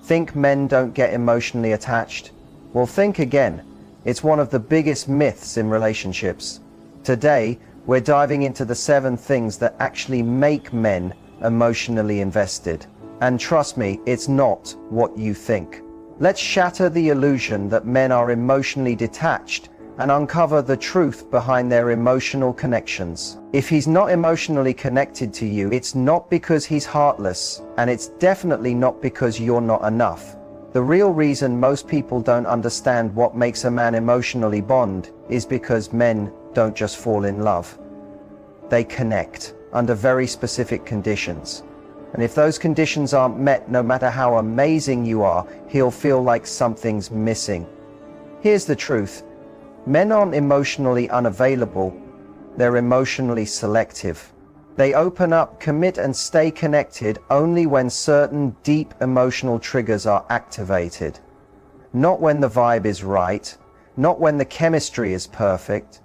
Think men don't get emotionally attached? Well, think again. It's one of the biggest myths in relationships. Today, we're diving into the 7 things that actually make men emotionally invested. And trust me, it's not what you think. Let's shatter the illusion that men are emotionally detached and uncover the truth behind their emotional connections. If he's not emotionally connected to you, it's not because he's heartless, and it's definitely not because you're not enough. The real reason most people don't understand what makes a man emotionally bond is because men don't just fall in love. They connect under very specific conditions. And if those conditions aren't met, no matter how amazing you are, he'll feel like something's missing. Here's the truth. Men aren't emotionally unavailable, they're emotionally selective. They open up, commit, and stay connected only when certain deep emotional triggers are activated. Not when the vibe is right, not when the chemistry is perfect,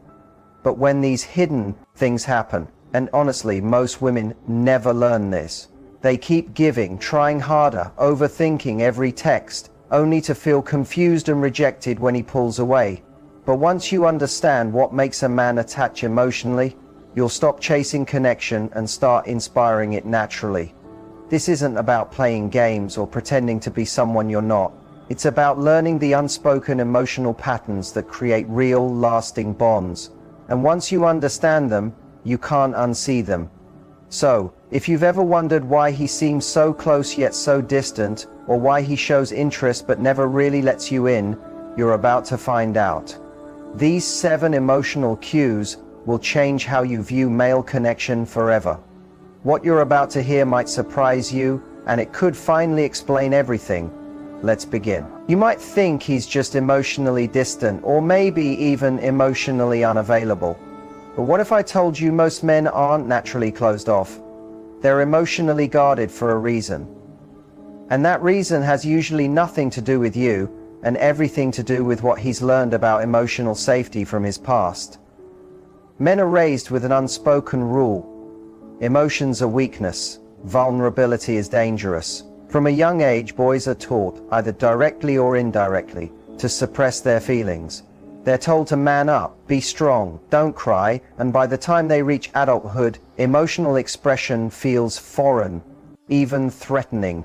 but when these hidden things happen. And honestly, most women never learn this. They keep giving, trying harder, overthinking every text, only to feel confused and rejected when he pulls away. But once you understand what makes a man attach emotionally, you'll stop chasing connection and start inspiring it naturally. This isn't about playing games or pretending to be someone you're not. It's about learning the unspoken emotional patterns that create real, lasting bonds. And once you understand them, you can't unsee them. So, if you've ever wondered why he seems so close yet so distant, or why he shows interest but never really lets you in, you're about to find out. These 7 emotional cues will change how you view male connection forever. What you're about to hear might surprise you, and it could finally explain everything. Let's begin. You might think he's just emotionally distant, or maybe even emotionally unavailable. But what if I told you most men aren't naturally closed off? They're emotionally guarded for a reason. And that reason has usually nothing to do with you, and everything to do with what he's learned about emotional safety from his past. Men are raised with an unspoken rule. Emotions are weakness. Vulnerability is dangerous. From a young age, boys are taught, either directly or indirectly, to suppress their feelings. They're told to man up, be strong, don't cry, and by the time they reach adulthood, emotional expression feels foreign, even threatening.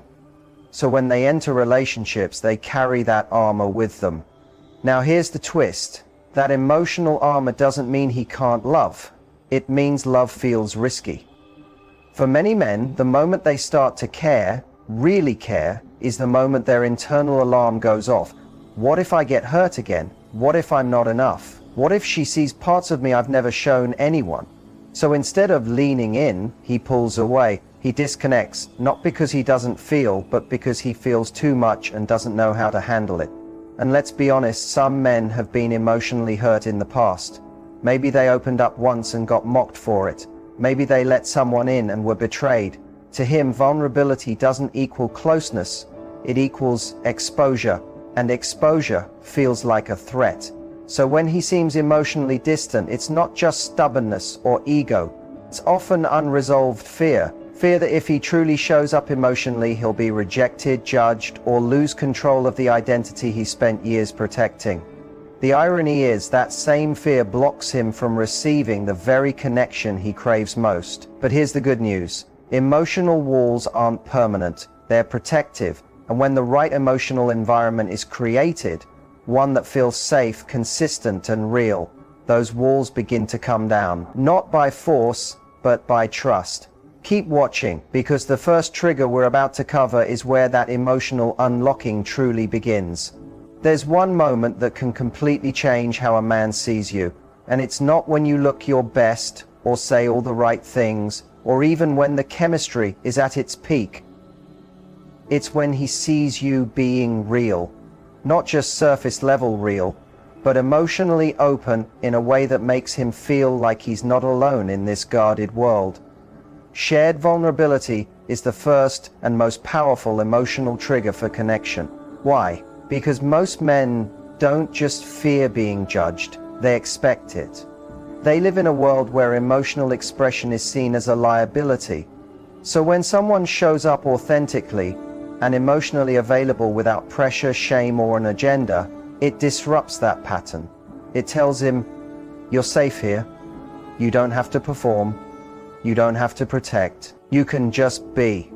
So when they enter relationships, they carry that armor with them. Now here's the twist. That emotional armor doesn't mean he can't love. It means love feels risky. For many men, the moment they start to care, really care, is the moment their internal alarm goes off. What if I get hurt again? What if I'm not enough? What if she sees parts of me I've never shown anyone? So instead of leaning in, he pulls away. He disconnects, not because he doesn't feel, but because he feels too much and doesn't know how to handle it. And let's be honest, some men have been emotionally hurt in the past. Maybe they opened up once and got mocked for it. Maybe they let someone in and were betrayed. To him, vulnerability doesn't equal closeness. It equals exposure. And exposure feels like a threat. So when he seems emotionally distant, it's not just stubbornness or ego. It's often unresolved fear. Fear that if he truly shows up emotionally, he'll be rejected, judged, or lose control of the identity he spent years protecting. The irony is that same fear blocks him from receiving the very connection he craves most. But here's the good news. Emotional walls aren't permanent. They're protective. And when the right emotional environment is created, one that feels safe, consistent, and real, those walls begin to come down. Not by force, but by trust. Keep watching, because the first trigger we're about to cover is where that emotional unlocking truly begins. There's one moment that can completely change how a man sees you, and it's not when you look your best, or say all the right things, or even when the chemistry is at its peak. It's when he sees you being real. Not just surface level real, but emotionally open in a way that makes him feel like he's not alone in this guarded world. Shared vulnerability is the first and most powerful emotional trigger for connection. Why? Because most men don't just fear being judged, they expect it. They live in a world where emotional expression is seen as a liability. So when someone shows up authentically, and emotionally available without pressure, shame, or an agenda, it disrupts that pattern. It tells him, you're safe here. You don't have to perform. You don't have to protect. You can just be.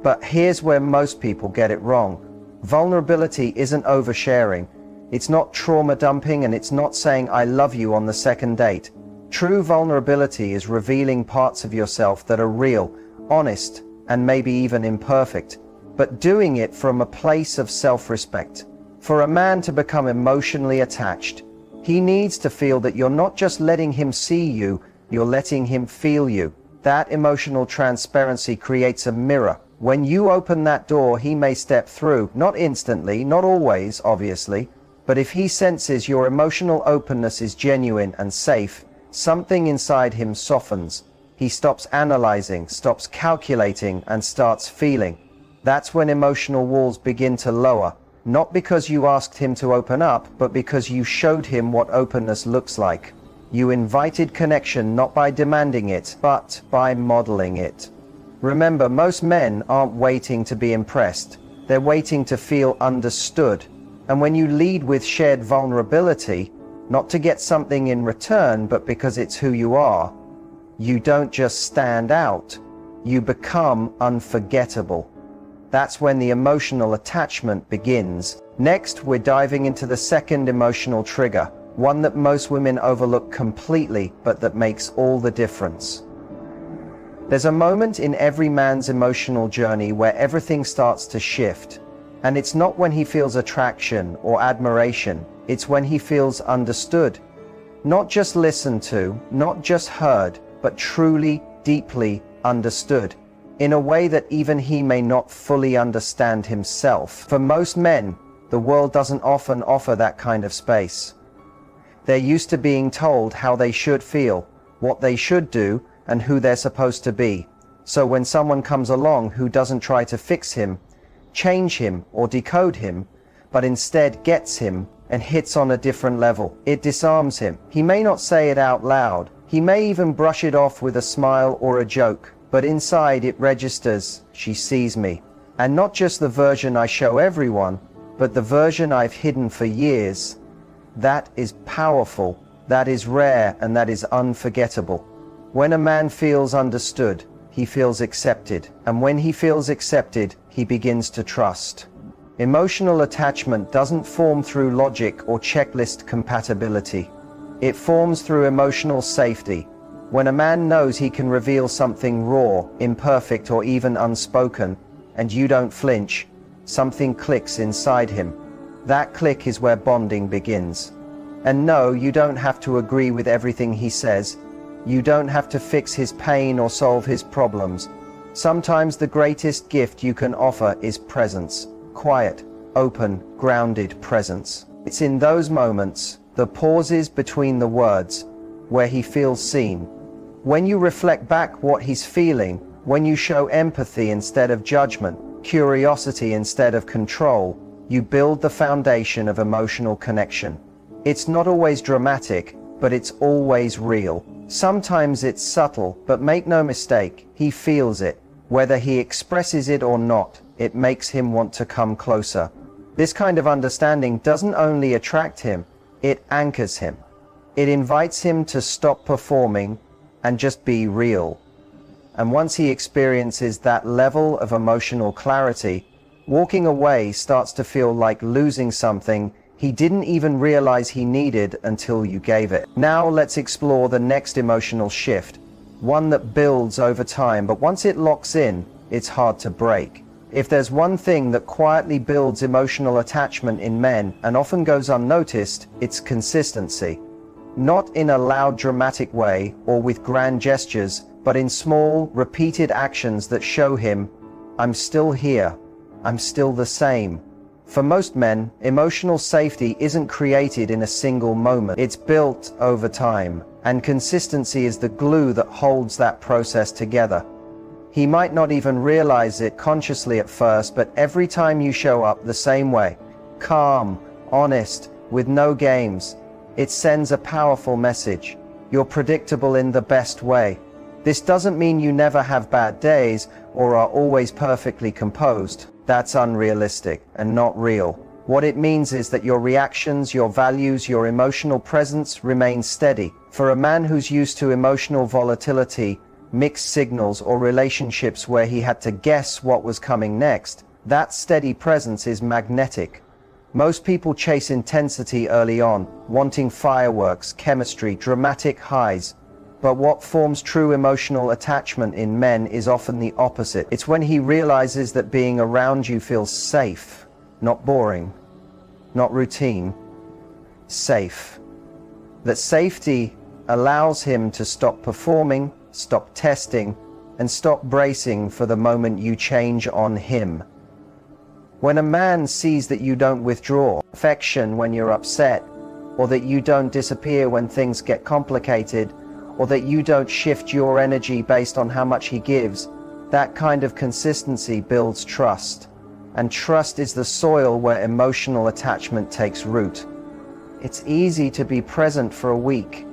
But here's where most people get it wrong. Vulnerability isn't oversharing. It's not trauma dumping, and it's not saying I love you on the second date. True vulnerability is revealing parts of yourself that are real, honest, and maybe even imperfect, but doing it from a place of self-respect. For a man to become emotionally attached, he needs to feel that you're not just letting him see you, you're letting him feel you. That emotional transparency creates a mirror. When you open that door, he may step through, not instantly, not always, obviously, but if he senses your emotional openness is genuine and safe, something inside him softens. He stops analyzing, stops calculating, and starts feeling. That's when emotional walls begin to lower, not because you asked him to open up, but because you showed him what openness looks like. You invited connection not by demanding it, but by modeling it. Remember, most men aren't waiting to be impressed. They're waiting to feel understood. And when you lead with shared vulnerability, not to get something in return, but because it's who you are, you don't just stand out, you become unforgettable. That's when the emotional attachment begins. Next, we're diving into the second emotional trigger, one that most women overlook completely, but that makes all the difference. There's a moment in every man's emotional journey where everything starts to shift. And it's not when he feels attraction or admiration, it's when he feels understood. Not just listened to, not just heard, but truly, deeply understood, in a way that even he may not fully understand himself. For most men, the world doesn't often offer that kind of space. They're used to being told how they should feel, what they should do, and who they're supposed to be. So when someone comes along who doesn't try to fix him, change him, or decode him, but instead gets him and hits on a different level, it disarms him. He may not say it out loud. He may even brush it off with a smile or a joke, but inside it registers, she sees me. And not just the version I show everyone, but the version I've hidden for years. That is powerful, that is rare, and that is unforgettable. When a man feels understood, he feels accepted, and when he feels accepted, he begins to trust. Emotional attachment doesn't form through logic or checklist compatibility. It forms through emotional safety. When a man knows he can reveal something raw, imperfect, or even unspoken, and you don't flinch, something clicks inside him. That click is where bonding begins. And no, you don't have to agree with everything he says. You don't have to fix his pain or solve his problems. Sometimes the greatest gift you can offer is presence. Quiet, open, grounded presence. It's in those moments, the pauses between the words, where he feels seen. When you reflect back what he's feeling, when you show empathy instead of judgment, curiosity instead of control, you build the foundation of emotional connection. It's not always dramatic, but it's always real. Sometimes it's subtle, but make no mistake, he feels it. Whether he expresses it or not, it makes him want to come closer. This kind of understanding doesn't only attract him, it anchors him. It invites him to stop performing and just be real. And once he experiences that level of emotional clarity, walking away starts to feel like losing something he didn't even realize he needed until you gave it. Now let's explore the next emotional shift, one that builds over time, but once it locks in, it's hard to break. If there's one thing that quietly builds emotional attachment in men and often goes unnoticed, it's consistency. Not in a loud, dramatic way or with grand gestures, but in small, repeated actions that show him, I'm still here, I'm still the same. For most men, emotional safety isn't created in a single moment. It's built over time, and consistency is the glue that holds that process together. He might not even realize it consciously at first, but every time you show up the same way, calm, honest, with no games, it sends a powerful message. You're predictable in the best way. This doesn't mean you never have bad days or are always perfectly composed. That's unrealistic and not real. What it means is that your reactions, your values, your emotional presence remain steady. For a man who's used to emotional volatility, mixed signals, or relationships where he had to guess what was coming next, that steady presence is magnetic. Most people chase intensity early on, wanting fireworks, chemistry, dramatic highs. But what forms true emotional attachment in men is often the opposite. It's when he realizes that being around you feels safe, not boring, not routine, safe. That safety allows him to stop performing, stop testing, and stop bracing for the moment you change on him. When a man sees that you don't withdraw affection when you're upset, or that you don't disappear when things get complicated, or that you don't shift your energy based on how much he gives, that kind of consistency builds trust. And trust is the soil where emotional attachment takes root. It's easy to be present for a week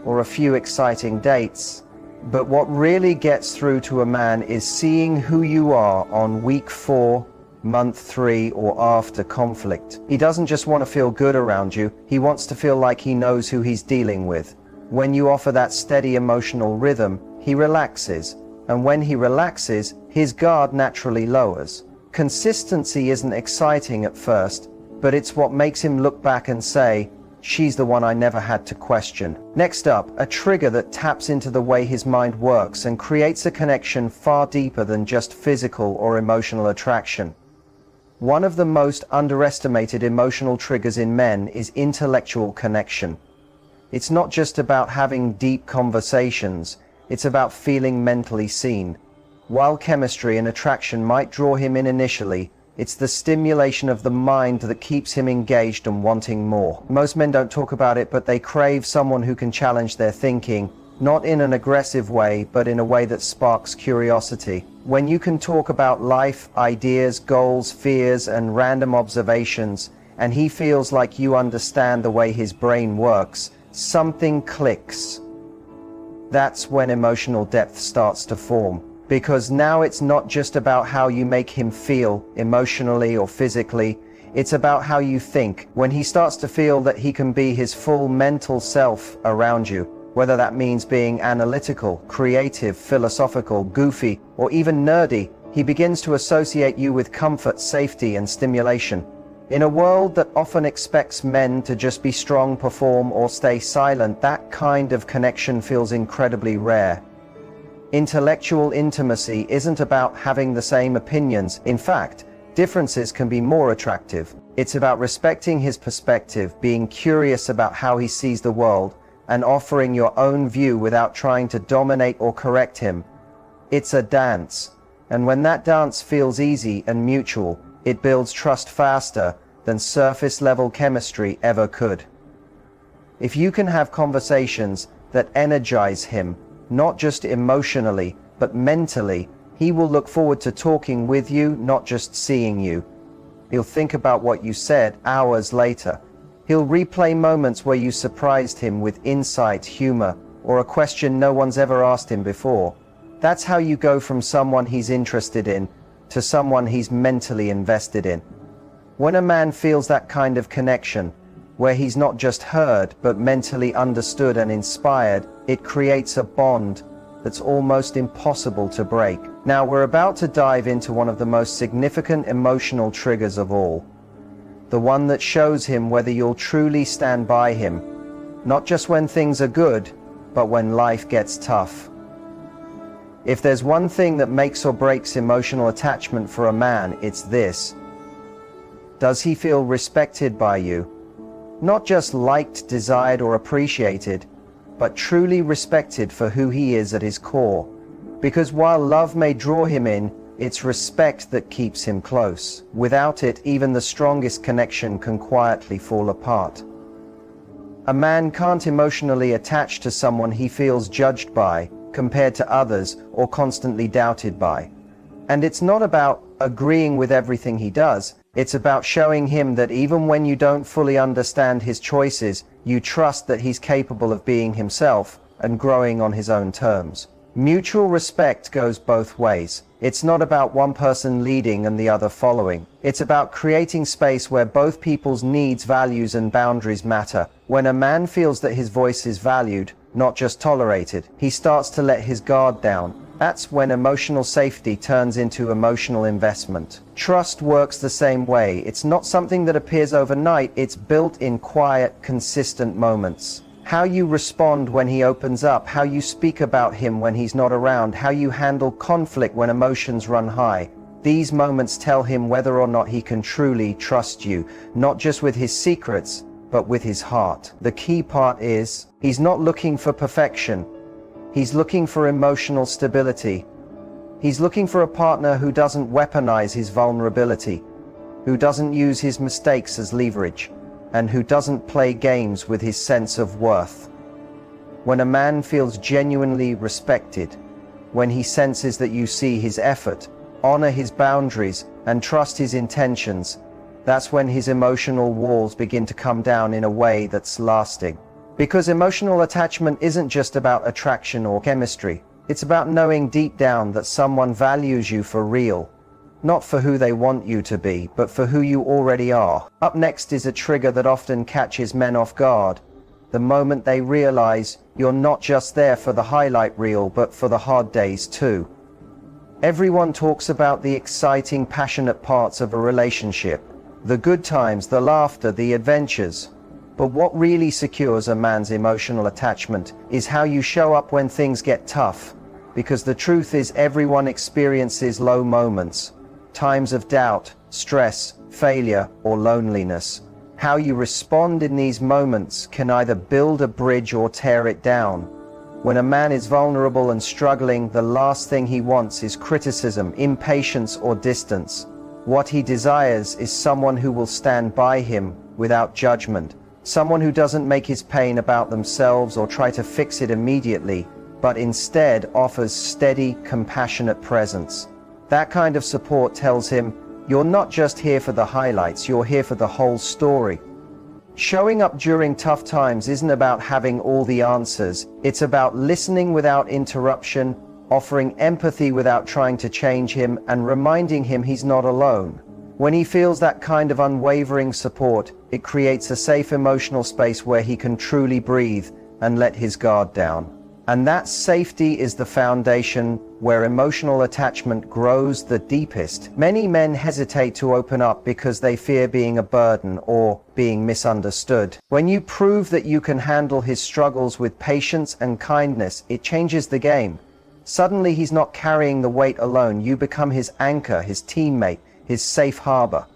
or a few exciting dates, but what really gets through to a man is seeing who you are on week 4, month 3, or after conflict. He doesn't just want to feel good around you, he wants to feel like he knows who he's dealing with. When you offer that steady emotional rhythm, he relaxes, and when he relaxes, his guard naturally lowers. Consistency isn't exciting at first, but it's what makes him look back and say, "She's the one I never had to question." Next up, a trigger that taps into the way his mind works and creates a connection far deeper than just physical or emotional attraction. One of the most underestimated emotional triggers in men is intellectual connection. It's not just about having deep conversations, it's about feeling mentally seen. While chemistry and attraction might draw him in initially, it's the stimulation of the mind that keeps him engaged and wanting more. Most men don't talk about it, but they crave someone who can challenge their thinking, not in an aggressive way, but in a way that sparks curiosity. When you can talk about life, ideas, goals, fears, and random observations, and he feels like you understand the way his brain works, something clicks. That's when emotional depth starts to form. Because now it's not just about how you make him feel emotionally or physically, it's about how you think. When he starts to feel that he can be his full mental self around you, whether that means being analytical, creative, philosophical, goofy, or even nerdy, he begins to associate you with comfort, safety, and stimulation. In a world that often expects men to just be strong, perform, or stay silent, that kind of connection feels incredibly rare. Intellectual intimacy isn't about having the same opinions. In fact, differences can be more attractive. It's about respecting his perspective, being curious about how he sees the world, and offering your own view without trying to dominate or correct him. It's a dance, and when that dance feels easy and mutual, it builds trust faster than surface-level chemistry ever could. If you can have conversations that energize him, not just emotionally, but mentally, he will look forward to talking with you, not just seeing you. He'll think about what you said hours later. He'll replay moments where you surprised him with insight, humor, or a question no one's ever asked him before. That's how you go from someone he's interested in to someone he's mentally invested in. When a man feels that kind of connection, where he's not just heard, but mentally understood and inspired, it creates a bond that's almost impossible to break. Now, we're about to dive into one of the most significant emotional triggers of all. The one that shows him whether you'll truly stand by him, not just when things are good, but when life gets tough. If there's one thing that makes or breaks emotional attachment for a man, it's this. Does he feel respected by you? Not just liked, desired, or appreciated, but truly respected for who he is at his core. Because while love may draw him in, it's respect that keeps him close. Without it, even the strongest connection can quietly fall apart. A man can't emotionally attach to someone he feels judged by, compared to others, or constantly doubted by. And it's not about agreeing with everything he does. It's about showing him that even when you don't fully understand his choices, you trust that he's capable of being himself and growing on his own terms. Mutual respect goes both ways. It's not about one person leading and the other following. It's about creating space where both people's needs, values, and boundaries matter. When a man feels that his voice is valued, not just tolerated, he starts to let his guard down. That's when emotional safety turns into emotional investment. Trust works the same way. It's not something that appears overnight. It's built in quiet, consistent moments. How you respond when he opens up, how you speak about him when he's not around, how you handle conflict when emotions run high. These moments tell him whether or not he can truly trust you, not just with his secrets, but with his heart. The key part is, he's not looking for perfection. He's looking for emotional stability. He's looking for a partner who doesn't weaponize his vulnerability, who doesn't use his mistakes as leverage, and who doesn't play games with his sense of worth. When a man feels genuinely respected, when he senses that you see his effort, honor his boundaries, and trust his intentions, that's when his emotional walls begin to come down in a way that's lasting. Because emotional attachment isn't just about attraction or chemistry. It's about knowing deep down that someone values you for real. Not for who they want you to be, but for who you already are. Up next is a trigger that often catches men off guard. The moment they realize you're not just there for the highlight reel, but for the hard days too. Everyone talks about the exciting, passionate parts of a relationship. The good times, the laughter, the adventures. But what really secures a man's emotional attachment is how you show up when things get tough. Because the truth is, everyone experiences low moments. Times of doubt, stress, failure, or loneliness. How you respond in these moments can either build a bridge or tear it down. When a man is vulnerable and struggling, the last thing he wants is criticism, impatience, or distance. What he desires is someone who will stand by him without judgment. Someone who doesn't make his pain about themselves or try to fix it immediately, but instead offers steady, compassionate presence. That kind of support tells him, you're not just here for the highlights, you're here for the whole story. Showing up during tough times isn't about having all the answers. It's about listening without interruption, offering empathy without trying to change him, and reminding him he's not alone. When he feels that kind of unwavering support, it creates a safe emotional space where he can truly breathe and let his guard down. And that safety is the foundation where emotional attachment grows the deepest. Many men hesitate to open up because they fear being a burden or being misunderstood. When you prove that you can handle his struggles with patience and kindness, it changes the game. Suddenly he's not carrying the weight alone. You become his anchor, his teammate, his safe harbor.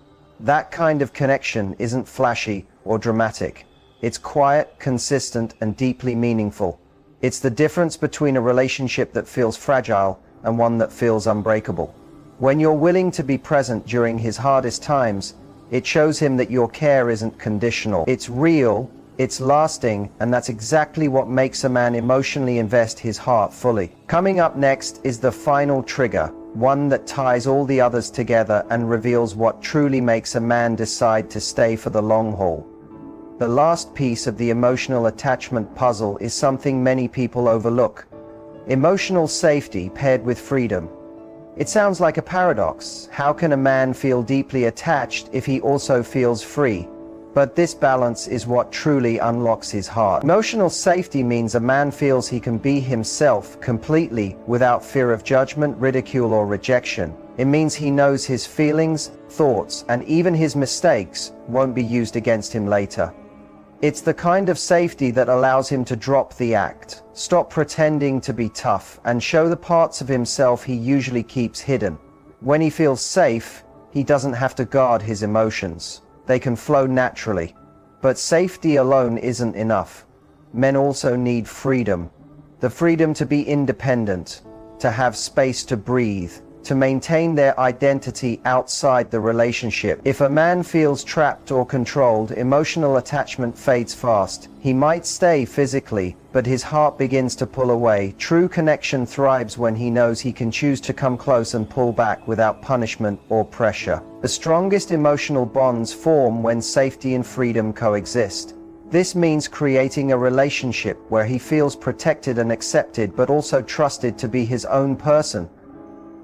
That kind of connection isn't flashy or dramatic. It's quiet, consistent, and deeply meaningful. It's the difference between a relationship that feels fragile and one that feels unbreakable. When you're willing to be present during his hardest times, it shows him that your care isn't conditional. It's real, it's lasting, and that's exactly what makes a man emotionally invest his heart fully. Coming up next is the final trigger, one that ties all the others together and reveals what truly makes a man decide to stay for the long haul. The last piece of the emotional attachment puzzle is something many people overlook. Emotional safety paired with freedom. It sounds like a paradox. How can a man feel deeply attached if he also feels free? But this balance is what truly unlocks his heart. Emotional safety means a man feels he can be himself completely without fear of judgment, ridicule, or rejection. It means he knows his feelings, thoughts, and even his mistakes won't be used against him later. It's the kind of safety that allows him to drop the act, stop pretending to be tough, and show the parts of himself he usually keeps hidden. When he feels safe, he doesn't have to guard his emotions. They can flow naturally. But safety alone isn't enough. Men also need freedom. The freedom to be independent, to have space to breathe, to maintain their identity outside the relationship. If a man feels trapped or controlled, emotional attachment fades fast. He might stay physically, but his heart begins to pull away. True connection thrives when he knows he can choose to come close and pull back without punishment or pressure. The strongest emotional bonds form when safety and freedom coexist. This means creating a relationship where he feels protected and accepted, but also trusted to be his own person.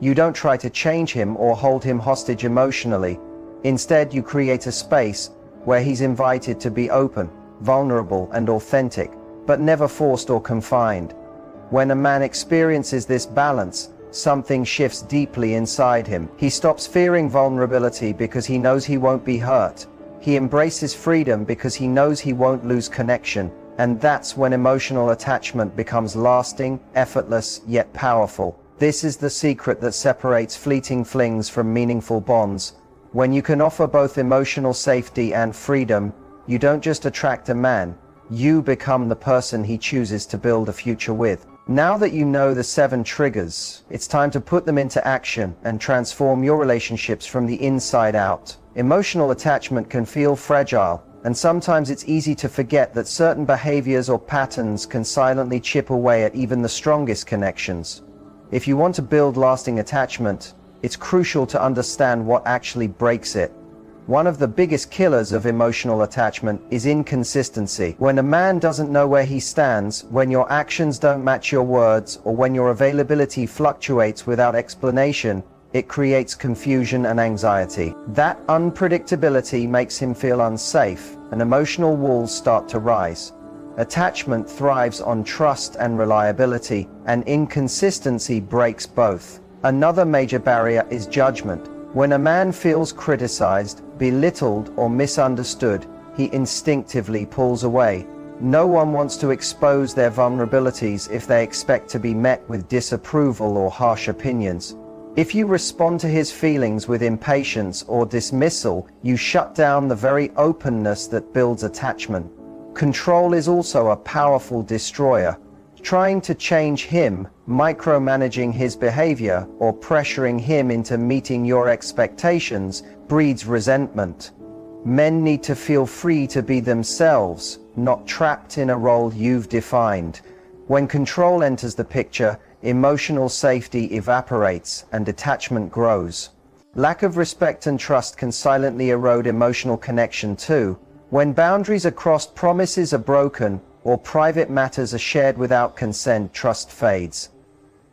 You don't try to change him or hold him hostage emotionally. Instead, you create a space where he's invited to be open, vulnerable, and authentic, but never forced or confined. When a man experiences this balance, something shifts deeply inside him. He stops fearing vulnerability because he knows he won't be hurt. He embraces freedom because he knows he won't lose connection. And that's when emotional attachment becomes lasting, effortless, yet powerful. This is the secret that separates fleeting flings from meaningful bonds. When you can offer both emotional safety and freedom, you don't just attract a man, you become the person he chooses to build a future with. Now that you know the 7 triggers, it's time to put them into action and transform your relationships from the inside out. Emotional attachment can feel fragile, and sometimes it's easy to forget that certain behaviors or patterns can silently chip away at even the strongest connections. If you want to build lasting attachment, it's crucial to understand what actually breaks it. One of the biggest killers of emotional attachment is inconsistency. When a man doesn't know where he stands, when your actions don't match your words, or when your availability fluctuates without explanation, it creates confusion and anxiety. That unpredictability makes him feel unsafe, and emotional walls start to rise. Attachment thrives on trust and reliability, and inconsistency breaks both. Another major barrier is judgment. When a man feels criticized, belittled, or misunderstood, he instinctively pulls away. No one wants to expose their vulnerabilities if they expect to be met with disapproval or harsh opinions. If you respond to his feelings with impatience or dismissal, you shut down the very openness that builds attachment. Control is also a powerful destroyer. Trying to change him, micromanaging his behavior, or pressuring him into meeting your expectations breeds resentment. Men need to feel free to be themselves, not trapped in a role you've defined. When control enters the picture, emotional safety evaporates and attachment grows. Lack of respect and trust can silently erode emotional connection too. When boundaries are crossed, promises are broken, or private matters are shared without consent, trust fades.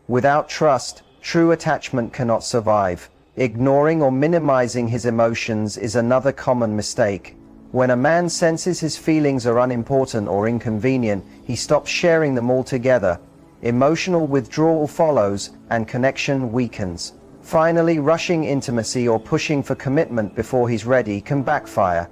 Without trust, true attachment cannot survive. Ignoring or minimizing his emotions is another common mistake. When a man senses his feelings are unimportant or inconvenient, he stops sharing them altogether. Emotional withdrawal follows, and connection weakens. Finally, rushing intimacy or pushing for commitment before he's ready can backfire.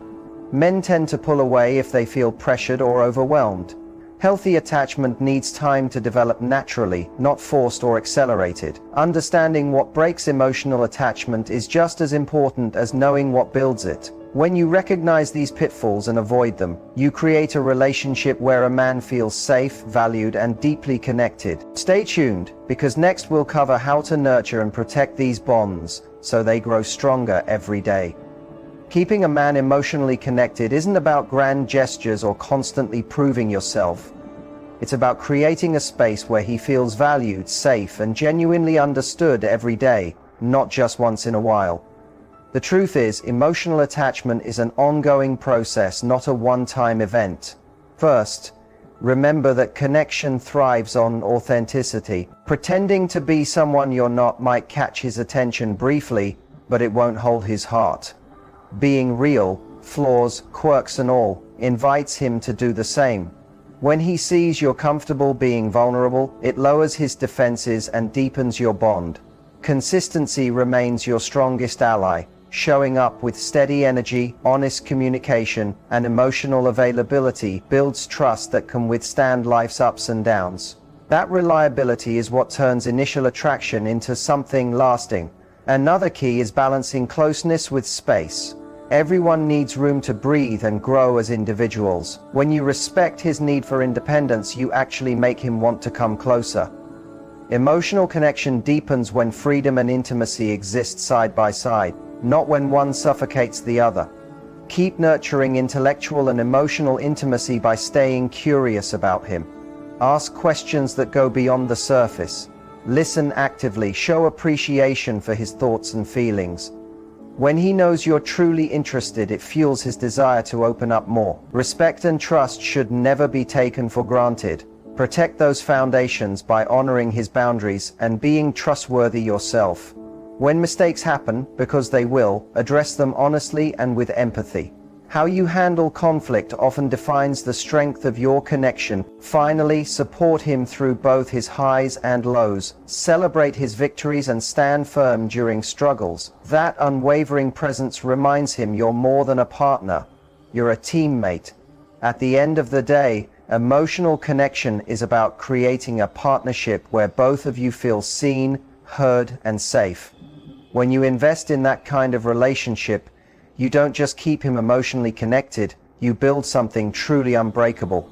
Men tend to pull away if they feel pressured or overwhelmed. Healthy attachment needs time to develop naturally, not forced or accelerated. Understanding what breaks emotional attachment is just as important as knowing what builds it. When you recognize these pitfalls and avoid them, you create a relationship where a man feels safe, valued, and deeply connected. Stay tuned, because next we'll cover how to nurture and protect these bonds so they grow stronger every day. Keeping a man emotionally connected isn't about grand gestures or constantly proving yourself. It's about creating a space where he feels valued, safe, and genuinely understood every day, not just once in a while. The truth is, emotional attachment is an ongoing process, not a one-time event. First, remember that connection thrives on authenticity. Pretending to be someone you're not might catch his attention briefly, but it won't hold his heart. Being real, flaws, quirks and all, invites him to do the same. When he sees you're comfortable being vulnerable, it lowers his defenses and deepens your bond. Consistency remains your strongest ally. Showing up with steady energy, honest communication, and emotional availability builds trust that can withstand life's ups and downs. That reliability is what turns initial attraction into something lasting. Another key is balancing closeness with space. Everyone needs room to breathe and grow as individuals. When you respect his need for independence, you actually make him want to come closer. Emotional connection deepens when freedom and intimacy exist side by side, not when one suffocates the other. Keep nurturing intellectual and emotional intimacy by staying curious about him. Ask questions that go beyond the surface. Listen actively, show appreciation for his thoughts and feelings. When he knows you're truly interested, it fuels his desire to open up more. Respect and trust should never be taken for granted. Protect those foundations by honoring his boundaries and being trustworthy yourself. When mistakes happen, because they will, address them honestly and with empathy. How you handle conflict often defines the strength of your connection. Finally, support him through both his highs and lows. Celebrate his victories and stand firm during struggles. That unwavering presence reminds him you're more than a partner. You're a teammate. At the end of the day, emotional connection is about creating a partnership where both of you feel seen, heard, and safe. When you invest in that kind of relationship, you don't just keep him emotionally connected, you build something truly unbreakable.